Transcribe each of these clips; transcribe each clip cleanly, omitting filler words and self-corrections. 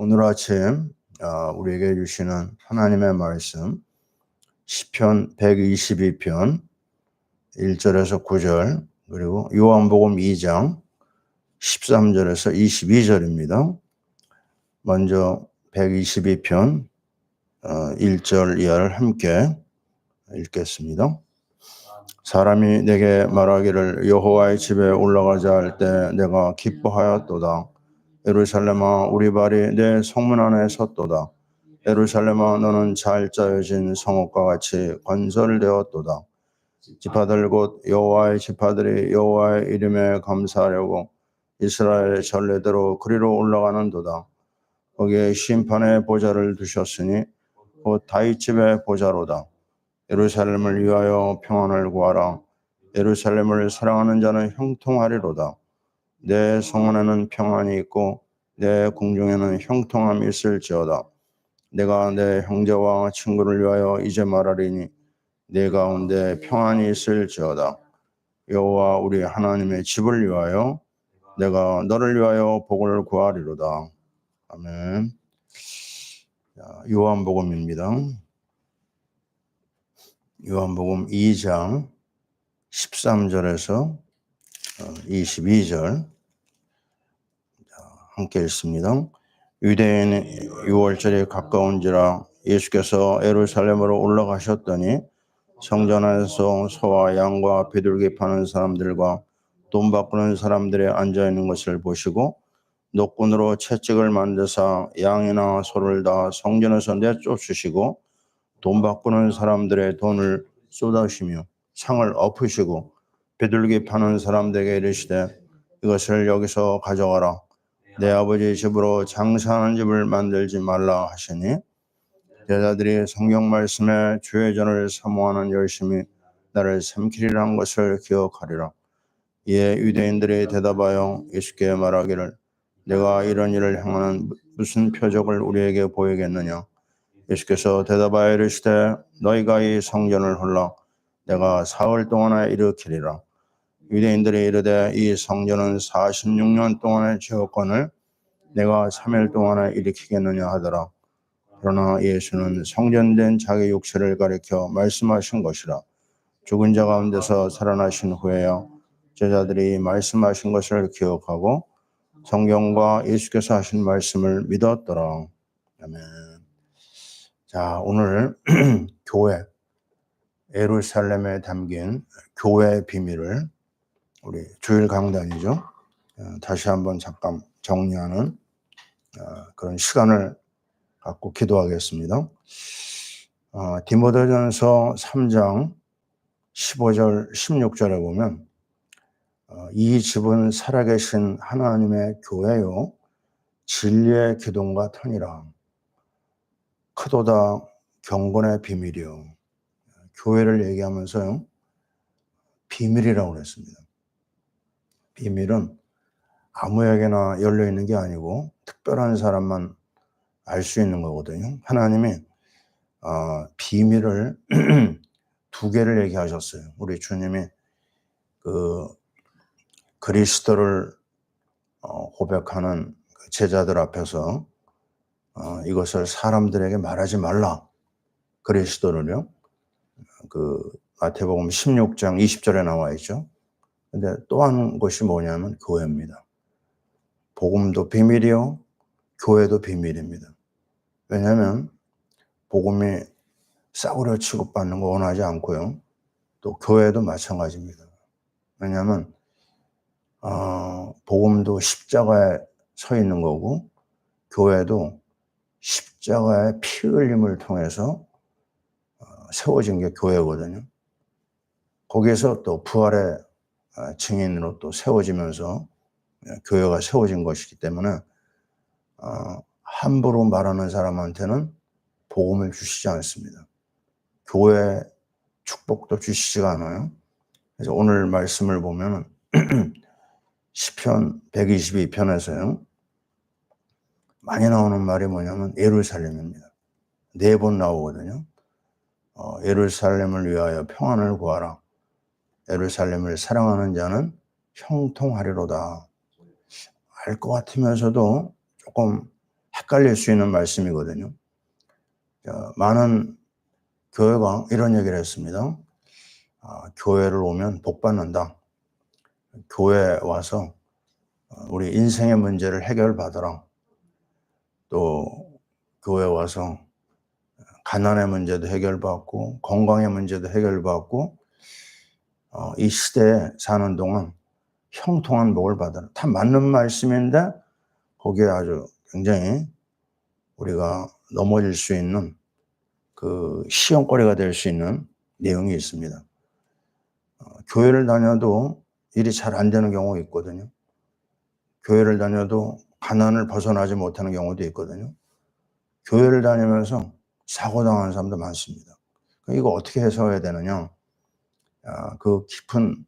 오늘 아침 우리에게 주시는 하나님의 말씀 시편 122편 1절에서 9절 그리고 요한복음 2장 13절에서 22절입니다. 먼저 122편 1절 이하를 함께 읽겠습니다. 사람이 내게 말하기를 여호와의 집에 올라가자 할 때 내가 기뻐하였도다. 예루살렘아 우리 발이 내 성문 안에 섰도다. 예루살렘아 너는 잘 짜여진 성읍과 같이 건설되었도다. 지파들 곧 여호와의 지파들이 여호와의 이름에 감사하려고 이스라엘의 전례대로 그리로 올라가는도다. 거기에 심판의 보좌를 두셨으니 곧 다윗 집의 보좌로다. 예루살렘을 위하여 평안을 구하라. 예루살렘을 사랑하는 자는 형통하리로다. 내 성안에는 평안이 있고 내 궁중에는 형통함이 있을지어다. 내가 내 형제와 친구를 위하여 이제 말하리니 내 가운데 평안이 있을지어다. 여호와 우리 하나님의 집을 위하여 내가 너를 위하여 복을 구하리로다. 아멘. 요한복음입니다. 요한복음 2장 13절에서 22절 함께 읽습니다. 유대인 6월절이 가까운지라 예수께서 예루살렘으로 올라가셨더니 성전 안에서 소와 양과 비둘기 파는 사람들과 돈 바꾸는 사람들이 앉아있는 것을 보시고 노끈으로 채찍을 만드사 양이나 소를 다 성전에서 내쫓으시고 돈 바꾸는 사람들의 돈을 쏟아시며 상을 엎으시고 비둘기 파는 사람들에게 이르시되 이것을 여기서 가져가라. 내 아버지 집으로 장사하는 집을 만들지 말라 하시니 제자들이 성경 말씀에 주의 전을 사모하는 열심히 나를 삼키리라 한 것을 기억하리라. 이에 유대인들이 대답하여 예수께 말하기를 내가 이런 일을 행하는 무슨 표적을 우리에게 보이겠느냐. 예수께서 대답하여 이르시되 너희가 이 성전을 홀라 내가 사흘 동안에 일으키리라. 유대인들이 이르되 이 성전은 46년 동안의 지었건을 내가 3일 동안에 일으키겠느냐 하더라. 그러나 예수는 성전된 자기 육체를 가리켜 말씀하신 것이라. 죽은 자 가운데서 살아나신 후에야 제자들이 말씀하신 것을 기억하고 성경과 예수께서 하신 말씀을 믿었더라. 아멘. 자, 오늘 교회 예루살렘에 담긴 교회의 비밀을 우리 주일 강단이죠. 다시 한번 잠깐 정리하는 그런 시간을 갖고 기도하겠습니다. 디모데전서 3장 15절 16절에 보면 이 집은 살아계신 하나님의 교회요 진리의 기둥과 터니라. 크도다 경건의 비밀이요. 교회를 얘기하면서요 비밀이라고 그랬습니다. 비밀은 아무에게나 열려있는 게 아니고 특별한 사람만 알 수 있는 거거든요. 하나님이 비밀을 두 개를 얘기하셨어요. 우리 주님이 그리스도를 고백하는 제자들 앞에서 이것을 사람들에게 말하지 말라. 그리스도를요. 마태복음 16장 20절에 나와 있죠. 근데 또 한 것이 뭐냐면 교회입니다. 복음도 비밀이요. 교회도 비밀입니다. 왜냐하면 복음이 싸구려 취급받는 거 원하지 않고요. 또 교회도 마찬가지입니다. 왜냐하면 복음도 십자가에 서 있는 거고 교회도 십자가의 피 흘림을 통해서 세워진 게 교회거든요. 거기에서 또 부활의 증인으로 또 세워지면서 교회가 세워진 것이기 때문에 함부로 말하는 사람한테는 복음을 주시지 않습니다. 교회 축복도 주시지가 않아요. 그래서 오늘 말씀을 보면 시편 122편에서요 많이 나오는 말이 뭐냐면 예루살렘입니다. 4번 나오거든요. 예루살렘을 위하여 평안을 구하라. 예루살렘을 사랑하는 자는 형통하리로다. 알 것 같으면서도 조금 헷갈릴 수 있는 말씀이거든요. 많은 교회가 이런 얘기를 했습니다. 교회를 오면 복 받는다. 교회에 와서 우리 인생의 문제를 해결받아라. 또 교회에 와서 가난의 문제도 해결받고 건강의 문제도 해결받고 이 시대에 사는 동안 형통한 복을 받아라. 다 맞는 말씀인데 거기에 아주 굉장히 우리가 넘어질 수 있는 그 시험거리가 될 수 있는 내용이 있습니다. 교회를 다녀도 일이 잘 안 되는 경우가 있거든요. 교회를 다녀도 가난을 벗어나지 못하는 경우도 있거든요. 교회를 다니면서 사고당하는 사람도 많습니다. 이거 어떻게 해석해야 되느냐? 그 깊은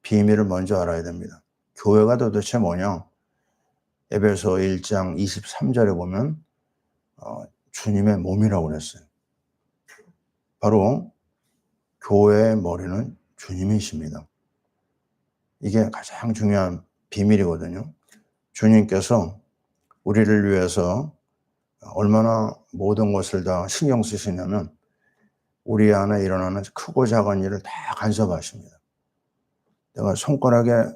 비밀을 먼저 알아야 됩니다. 교회가 도대체 뭐냐? 에베소 1장 23절에 보면 주님의 몸이라고 그랬어요. 바로 교회의 머리는 주님이십니다. 이게 가장 중요한 비밀이거든요. 주님께서 우리를 위해서 얼마나 모든 것을 다 신경 쓰시냐면 우리 안에 일어나는 크고 작은 일을 다 간섭하십니다. 내가 손가락에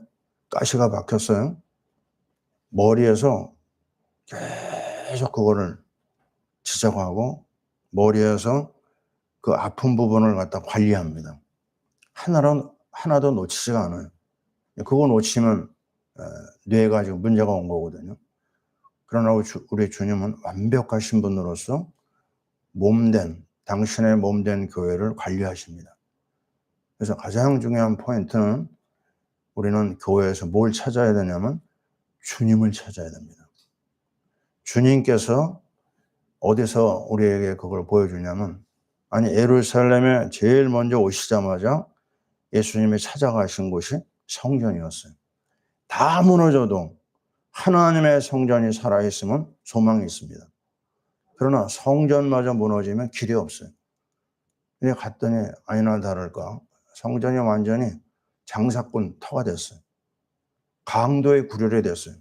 가시가 박혔어요. 머리에서 계속 그거를 지적하고 머리에서 그 아픈 부분을 갖다 관리합니다. 하나도 놓치지가 않아요. 그거 놓치면 뇌가 지금 문제가 온 거거든요. 그러나 우리 주님은 완벽하신 분으로서 당신의 몸된 교회를 관리하십니다. 그래서 가장 중요한 포인트는 우리는 교회에서 뭘 찾아야 되냐면 주님을 찾아야 됩니다. 주님께서 어디서 우리에게 그걸 보여주냐면 예루살렘에 제일 먼저 오시자마자 예수님이 찾아가신 곳이 성전이었어요. 다 무너져도 하나님의 성전이 살아있으면 소망이 있습니다. 그러나 성전마저 무너지면 길이 없어요. 근데 갔더니 아니나 다를까 성전이 완전히 장사꾼 터가 됐어요. 강도의 구렬이 됐어요.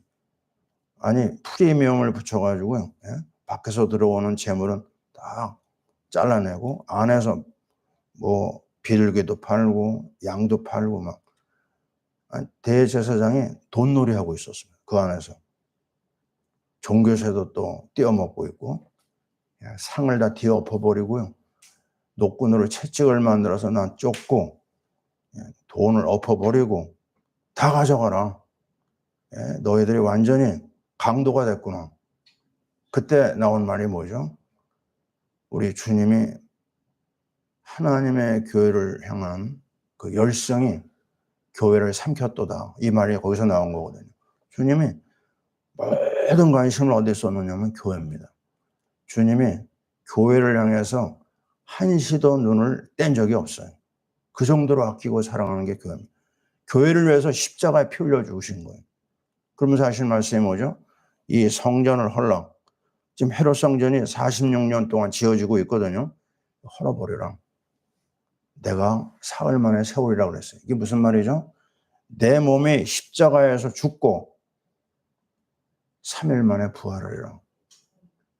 프리미엄을 붙여가지고요. 밖에서 들어오는 재물은 다 잘라내고 안에서 뭐 비둘기도 팔고 양도 팔고 막 대제사장이 돈놀이 하고 있었습니다. 그 안에서 종교세도 또 떼어먹고 있고 상을 다 뒤엎어버리고요. 노끈으로 채찍을 만들어서 난 쫓고 돈을 엎어버리고 다 가져가라. 너희들이 완전히 강도가 됐구나. 그때 나온 말이 뭐죠? 우리 주님이 하나님의 교회를 향한 그 열성이 교회를 삼켰도다. 이 말이 거기서 나온 거거든요. 주님이 모든 관심을 어디에 쏟느냐면 교회입니다. 주님이 교회를 향해서 한시도 눈을 뗀 적이 없어요. 그 정도로 아끼고 사랑하는 게 교회입니다. 교회를 위해서 십자가에 피 흘려 죽으신 거예요. 그러면서 하신 말씀이 뭐죠? 이 성전을 헐라. 지금 헤롯 성전이 46년 동안 지어지고 있거든요. 헐어버려라. 내가 사흘 만에 세우리라고 그랬어요. 이게 무슨 말이죠? 내 몸이 십자가에서 죽고 3일 만에 부활하리라.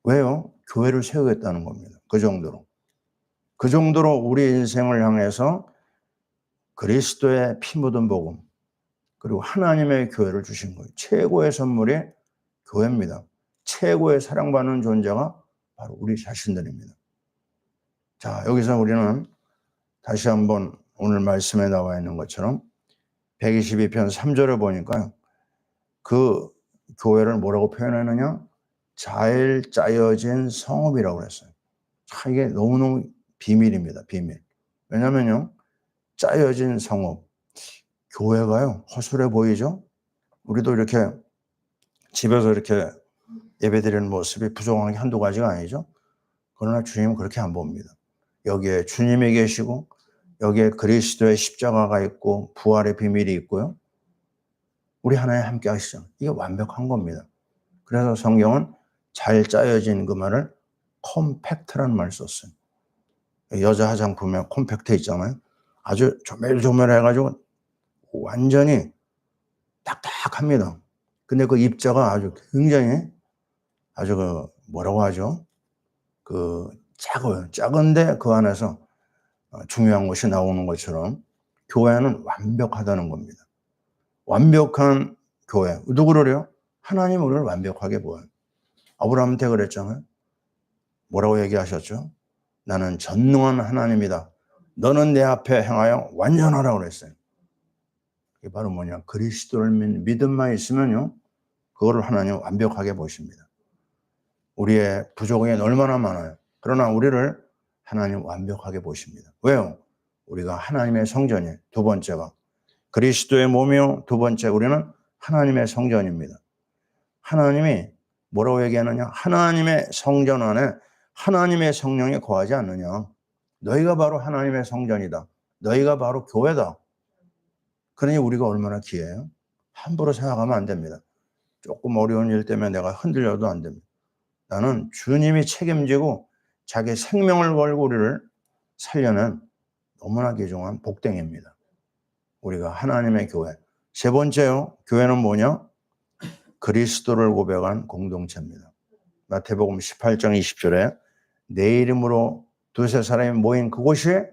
왜요? 교회를 세우겠다는 겁니다. 그 정도로. 그 정도로 우리 인생을 향해서 그리스도의 피 묻은 복음 그리고 하나님의 교회를 주신 거예요. 최고의 선물이 교회입니다. 최고의 사랑받는 존재가 바로 우리 자신들입니다. 자, 여기서 우리는 다시 한번 오늘 말씀에 나와 있는 것처럼 122편 3절을 보니까요. 그 교회를 뭐라고 표현하느냐? 잘 짜여진 성읍이라고 그랬어요. 이게 너무너무 비밀입니다. 비밀. 왜냐면요. 짜여진 성읍. 교회가요. 허술해 보이죠? 우리도 이렇게 집에서 이렇게 예배드리는 모습이 부족한 게 한두 가지가 아니죠. 그러나 주님은 그렇게 안 봅니다. 여기에 주님이 계시고 여기에 그리스도의 십자가가 있고 부활의 비밀이 있고요. 우리 하나님 함께 하시죠. 이게 완벽한 겁니다. 그래서 성경은 잘 짜여진 그 말을 컴팩트라는 말을 썼어요. 여자 화장품에 컴팩트 있잖아요. 아주 조밀조밀해가지고 완전히 딱딱합니다. 근데 그 입자가 아주 굉장히 아주 뭐라고 하죠? 작은데 그 안에서 중요한 것이 나오는 것처럼 교회는 완벽하다는 겁니다. 완벽한 교회. 누구를요? 하나님 우리를 완벽하게 보아요. 아브라함한테 그랬잖아요. 뭐라고 얘기하셨죠? 나는 전능한 하나님이다. 너는 내 앞에 행하여 완전하라고 그랬어요. 이게 바로 뭐냐? 그리스도를 믿는 믿음만 있으면요, 그거를 하나님 완벽하게 보십니다. 우리의 부족이 얼마나 많아요. 그러나 우리를 하나님 완벽하게 보십니다. 왜요? 우리가 하나님의 성전이에요. 두 번째가 그리스도의 몸이요. 두 번째, 우리는 하나님의 성전입니다. 하나님이 뭐라고 얘기하느냐? 하나님의 성전 안에 하나님의 성령이 거하지 않느냐? 너희가 바로 하나님의 성전이다. 너희가 바로 교회다. 그러니 우리가 얼마나 귀해요? 함부로 생각하면 안 됩니다. 조금 어려운 일 때문에 내가 흔들려도 안 됩니다. 나는 주님이 책임지고 자기 생명을 걸고 우리를 살려낸 너무나 귀중한 복댕입니다. 우리가 하나님의 교회. 세 번째요. 교회는 뭐냐? 그리스도를 고백한 공동체입니다. 마태복음 18장 20절에 내 이름으로 두세 사람이 모인 그곳에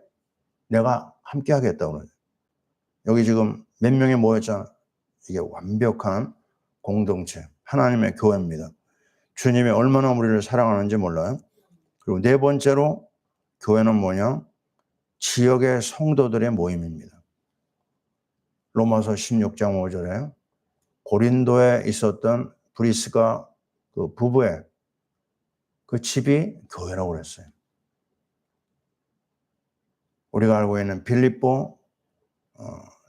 내가 함께 하겠다고 그러죠. 여기 지금 몇 명이 모였잖아. 이게 완벽한 공동체, 하나님의 교회입니다. 주님이 얼마나 우리를 사랑하는지 몰라요. 그리고 네 번째로 교회는 뭐냐? 지역의 성도들의 모임입니다. 로마서 16장 5절에 고린도에 있었던 브리스가 그 부부의 그 집이 교회라고 그랬어요. 우리가 알고 있는 빌립보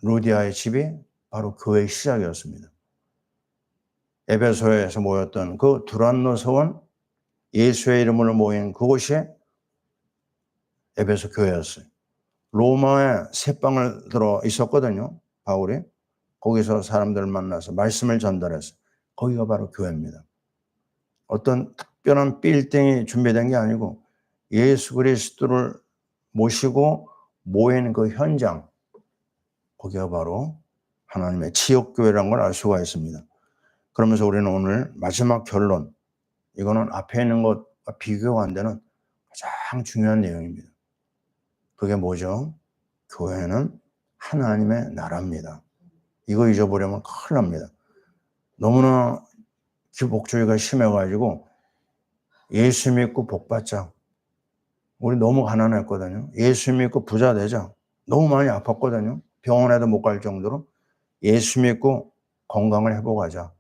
루디아의 집이 바로 교회의 시작이었습니다. 에베소에서 모였던 그 두란노 서원, 예수의 이름으로 모인 그곳이 에베소 교회였어요. 로마에 새방을 들어 있었거든요. 바울이. 거기서 사람들을 만나서 말씀을 전달했어요. 거기가 바로 교회입니다. 어떤 특별한 빌딩이 준비된 게 아니고 예수 그리스도를 모시고 모인 그 현장, 거기가 바로 하나님의 지역교회라는 걸 알 수가 있습니다. 그러면서 우리는 오늘 마지막 결론, 이거는 앞에 있는 것과 비교가 안 되는 가장 중요한 내용입니다. 그게 뭐죠? 교회는 하나님의 나라입니다. 이거 잊어버리면 큰일 납니다. 너무나 기복주의가 심해가지고 예수 믿고 복 받자. 우리 너무 가난했거든요. 예수 믿고 부자 되자. 너무 많이 아팠거든요. 병원에도 못 갈 정도로 예수 믿고 건강을 회복하자.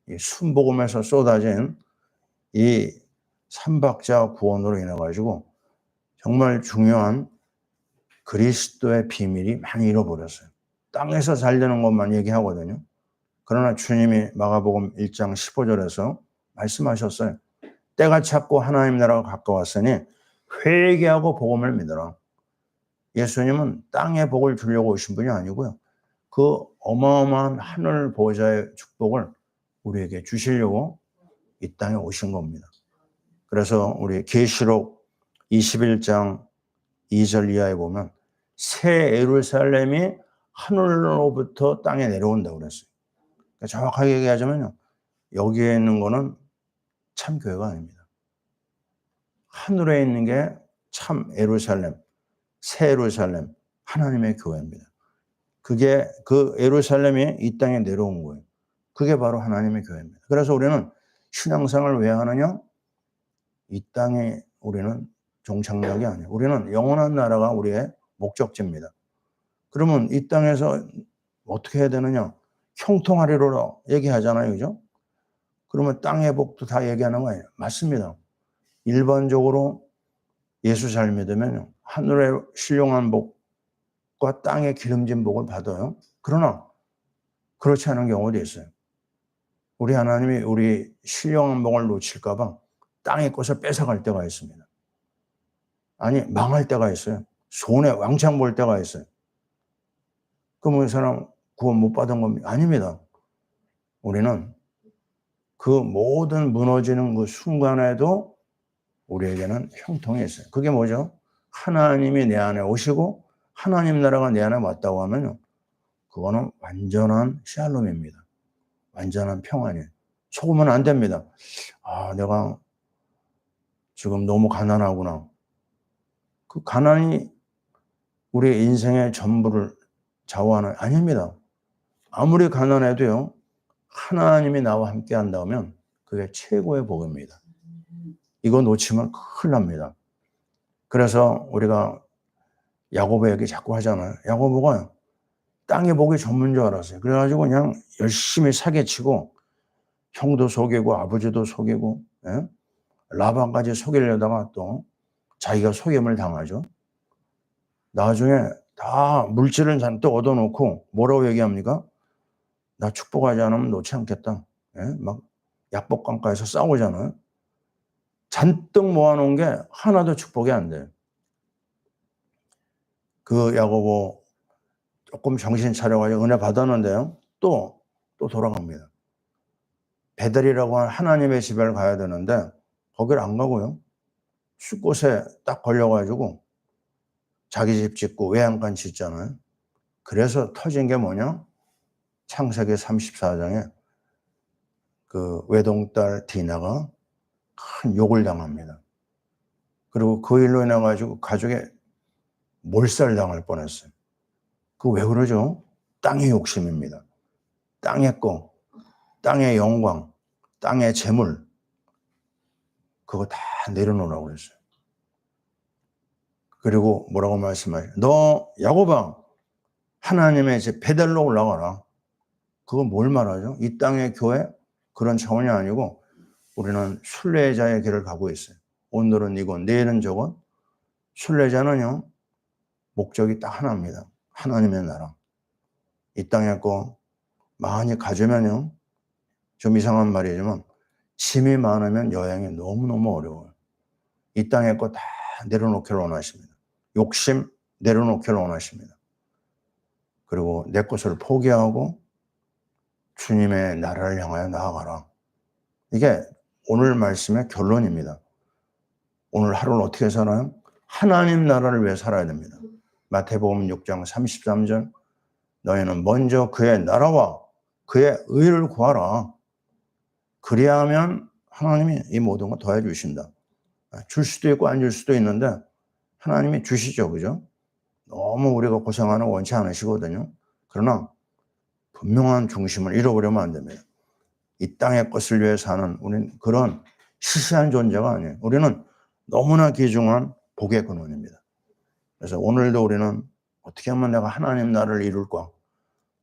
이 순복음에서 쏟아진 이 삼박자 구원으로 인해 가지고 정말 중요한 그리스도의 비밀이 많이 잃어버렸어요. 땅에서 잘 되는 것만 얘기하거든요. 그러나 주님이 마가복음 1장 15절에서 말씀하셨어요. 때가 찼고 하나님 나라가 가까웠으니 회개하고 복음을 믿어라. 예수님은 땅에 복을 주려고 오신 분이 아니고요. 그 어마어마한 하늘 보좌의 축복을 우리에게 주시려고 이 땅에 오신 겁니다. 그래서 우리 계시록 21장 2절 이하에 보면 새 예루살렘이 하늘로부터 땅에 내려온다고 그랬어요. 그러니까 정확하게 얘기하자면요. 여기에 있는 거는 참 교회가 아닙니다. 하늘에 있는 게 참 예루살렘, 새 예루살렘, 하나님의 교회입니다. 그게 그 예루살렘이 이 땅에 내려온 거예요. 그게 바로 하나님의 교회입니다. 그래서 우리는 신앙생활을 왜 하느냐? 이 땅에 우리는 종착역이 아니에요. 우리는 영원한 나라가 우리의 목적지입니다. 그러면 이 땅에서 어떻게 해야 되느냐? 형통하리로라 얘기하잖아요. 그죠? 그러면 땅의 복도 다 얘기하는 거 아니에요? 맞습니다. 일반적으로 예수 잘 믿으면 하늘의 신령한 복과 땅의 기름진 복을 받아요. 그러나 그렇지 않은 경우도 있어요. 우리 하나님이 우리 신령한 복을 놓칠까 봐 땅의 것을 뺏어갈 때가 있습니다. 아니 망할 때가 있어요. 손에 왕창 볼 때가 있어요. 그럼 그 사람 구원 못 받은 겁니까? 아닙니다. 우리는 그 모든 무너지는 그 순간에도 우리에게는 형통이 있어요. 그게 뭐죠? 하나님이 내 안에 오시고 하나님 나라가 내 안에 왔다고 하면 그거는 완전한 샬롬입니다. 완전한 평안이에요. 속으면 안 됩니다. 아, 내가 지금 너무 가난하구나. 그 가난이 우리 인생의 전부를 좌우하는, 아닙니다. 아무리 가난해도요, 하나님이 나와 함께 한다면 그게 최고의 복입니다. 이거 놓치면 큰일 납니다. 그래서 우리가 야고보 얘기 자꾸 하잖아요. 야고보가 땅의 복이 전부인 줄 알았어요. 그래가지고 그냥 열심히 사기치고 형도 속이고 아버지도 속이고, 예? 라반까지 속이려다가 또 자기가 속임을 당하죠. 나중에 다 물질을 잔뜩 얻어놓고 뭐라고 얘기합니까? 나 축복하지 않으면 놓지 않겠다. 예? 막 약복강가에서 싸우잖아요. 잔뜩 모아놓은 게 하나도 축복이 안 돼요. 그 야고보 조금 정신 차려가지고 은혜 받았는데요. 또 돌아갑니다. 베델이라고 하는 하나님의 집을 가야 되는데 거기를 안 가고요. 숲곳에 딱 걸려가지고 자기 집 짓고 외양간 짓잖아요. 그래서 터진 게 뭐냐? 창세기 34장에 그 외동딸 디나가 큰 욕을 당합니다. 그리고 그 일로 인해 가지고 가족에 몰살당할 뻔했어요. 그 왜 그러죠? 땅의 욕심입니다. 땅의 거, 땅의 영광, 땅의 재물, 그거 다 내려놓으라고 그랬어요. 그리고 뭐라고 말씀하세요? 너 야고보야, 하나님의 집 베델로 올라가라. 그건 뭘 말하죠? 이 땅의 교회? 그런 차원이 아니고 우리는 순례자의 길을 가고 있어요. 오늘은 이건, 내일은 저건. 순례자는요, 목적이 딱 하나입니다. 하나님의 나라. 이 땅의 거 많이 가지면요, 좀 이상한 말이지만 짐이 많으면 여행이 너무너무 어려워요. 이 땅의 거 다 내려놓기를 원하십니다. 욕심 내려놓기를 원하십니다. 그리고 내 것을 포기하고 주님의 나라를 향하여 나아가라. 이게 오늘 말씀의 결론입니다. 오늘 하루를 어떻게 살아요? 하나님 나라를 위해 살아야 됩니다. 마태복음 6장 33절, 너희는 먼저 그의 나라와 그의 의를 구하라. 그리하면 하나님이 이 모든 거 더해 주신다. 줄 수도 있고 안 줄 수도 있는데 하나님이 주시죠. 그죠? 너무 우리가 고생하는 거 원치 않으시거든요. 그러나 분명한 중심을 잃어버리면 안 됩니다. 이 땅의 것을 위해 사는 우리는 그런 시시한 존재가 아니에요. 우리는 너무나 귀중한 복의 근원입니다. 그래서 오늘도 우리는 어떻게 하면 내가 하나님 나라를 이룰까?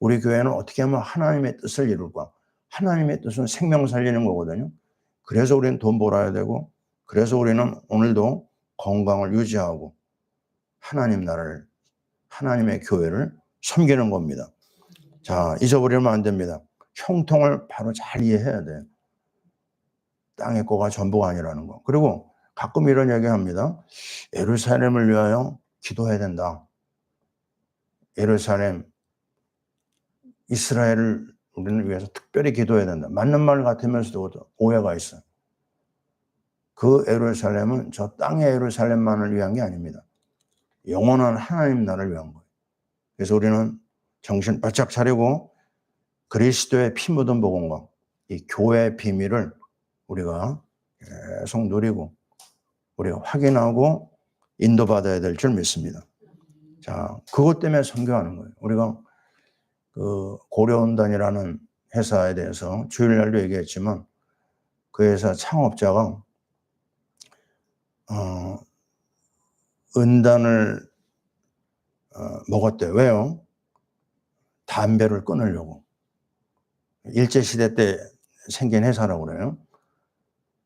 우리 교회는 어떻게 하면 하나님의 뜻을 이룰까? 하나님의 뜻은 생명 살리는 거거든요. 그래서 우리는 돈 벌어야 되고, 그래서 우리는 오늘도 건강을 유지하고 하나님 나라를, 하나님의 교회를 섬기는 겁니다. 자, 잊어버리면 안 됩니다. 형통을 바로 잘 이해해야 돼요. 땅의 거가 전부가 아니라는 거. 그리고 가끔 이런 얘기 합니다. 예루살렘을 위하여 기도해야 된다. 예루살렘, 이스라엘을 우리는 위해서 특별히 기도해야 된다. 맞는 말 같으면서도 오해가 있어요. 그 예루살렘은 저 땅의 예루살렘만을 위한 게 아닙니다. 영원한 하나님 나라를 위한 거예요. 그래서 우리는 정신 바짝 차리고 그리스도의 피 묻은 복음과 이 교회의 비밀을 우리가 계속 누리고 우리가 확인하고 인도받아야 될 줄 믿습니다. 자, 그것 때문에 선교하는 거예요. 우리가 그 고려은단이라는 회사에 대해서 주일날도 얘기했지만 그 회사 창업자가 은단을 먹었대요. 왜요? 담배를 끊으려고. 일제시대 때 생긴 회사라고 그래요.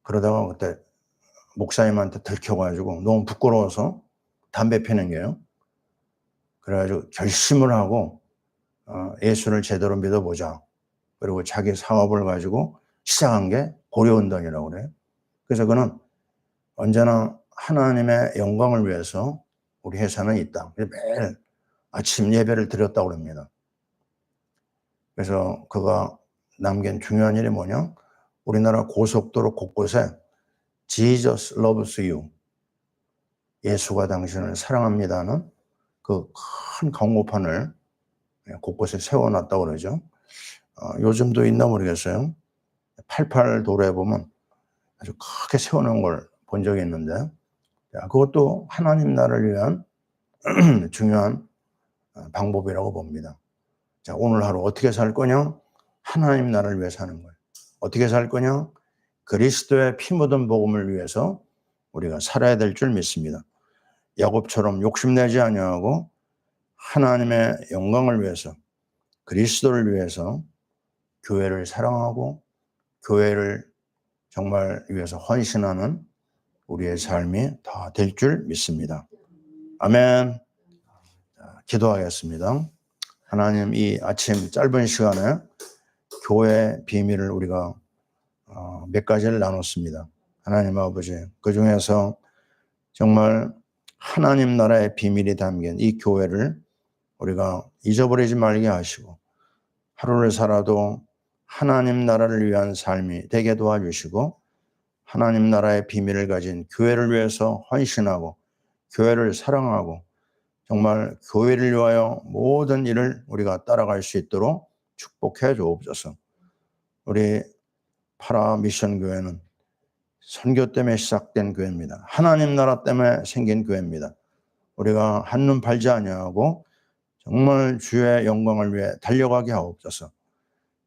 그러다가 그때 목사님한테 들켜가지고 너무 부끄러워서 담배 피는 게요. 그래가지고 결심을 하고 예수를 제대로 믿어보자. 그리고 자기 사업을 가지고 시작한 게 고려은단이라고 그래요. 그래서 그는 언제나 하나님의 영광을 위해서 우리 회사는 있다. 매일 아침 예배를 드렸다고 합니다. 그래서 그가 남긴 중요한 일이 뭐냐? 우리나라 고속도로 곳곳에 Jesus loves you. 예수가 당신을 사랑합니다는 그 큰 88 도로에 보면 아주 크게 세워놓은 걸 본 적이 있는데, 그것도 하나님 나라를 위한 중요한 방법이라고 봅니다. 자, 오늘 하루 어떻게 살 거냐? 하나님 나라를 위해 사는 거예요. 어떻게 살 거냐? 그리스도의 피 묻은 복음을 위해서 우리가 살아야 될 줄 믿습니다. 야곱처럼 욕심내지 아니하고 하나님의 영광을 위해서, 그리스도를 위해서 교회를 사랑하고 교회를 정말 위해서 헌신하는 우리의 삶이 다 될 줄 믿습니다. 아멘. 자, 기도하겠습니다. 하나님, 이 아침 짧은 시간에 교회의 비밀을 우리가 몇 가지를 나눴습니다. 하나님 아버지, 그 중에서 정말 하나님 나라의 비밀이 담긴 이 교회를 우리가 잊어버리지 말게 하시고, 하루를 살아도 하나님 나라를 위한 삶이 되게 도와주시고, 하나님 나라의 비밀을 가진 교회를 위해서 헌신하고 교회를 사랑하고 정말 교회를 위하여 모든 일을 우리가 따라갈 수 있도록 축복해 주옵소서. 우리 파라 미션 교회는 선교 때문에 시작된 교회입니다. 하나님 나라 때문에 생긴 교회입니다. 우리가 한눈 팔지 아니하고 정말 주의 영광을 위해 달려가게 하옵소서.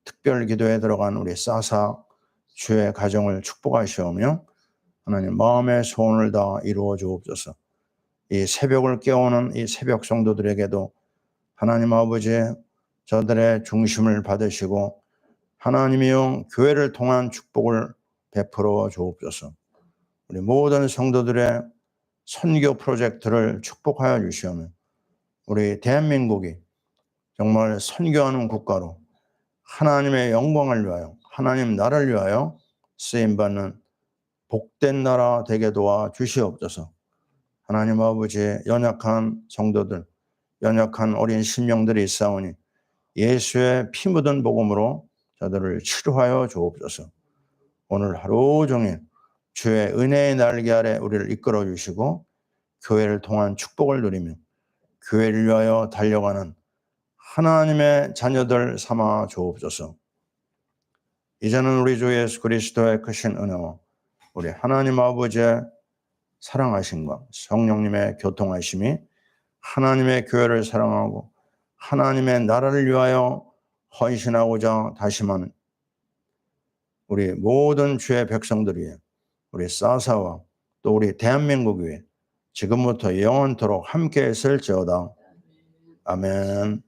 특별 기도에 들어간 우리 사사 주의 가정을 축복하시오며 하나님 마음의 소원을 다 이루어 주옵소서. 이 새벽을 깨우는 이 새벽 성도들에게도 하나님 아버지 저들의 중심을 받으시고 하나님이여 교회를 통한 축복을 베풀어 주옵소서. 우리 모든 성도들의 선교 프로젝트를 축복하여 주시오며 우리 대한민국이 정말 선교하는 국가로 하나님의 영광을 위하여 하나님 나라를 위하여 쓰임받는 복된 나라 되게 도와 주시옵소서. 하나님 아버지 연약한 성도들, 연약한 어린 심령들이 있사오니 예수의 피 묻은 복음으로 저들을 치료하여 주옵소서. 오늘 하루 종일 주의 은혜의 날개 아래 우리를 이끌어 주시고 교회를 통한 축복을 누리며 교회를 위하여 달려가는 하나님의 자녀들 삼아 주옵소서. 이제는 우리 주 예수 그리스도의 크신 은혜와 우리 하나님 아버지의 사랑하심과 성령님의 교통하심이 하나님의 교회를 사랑하고 하나님의 나라를 위하여 헌신하고자 다짐하는 우리 모든 주의 백성들이 우리 사사와 또 우리 대한민국 위에 지금부터 영원토록 함께 있을지어다. 아멘.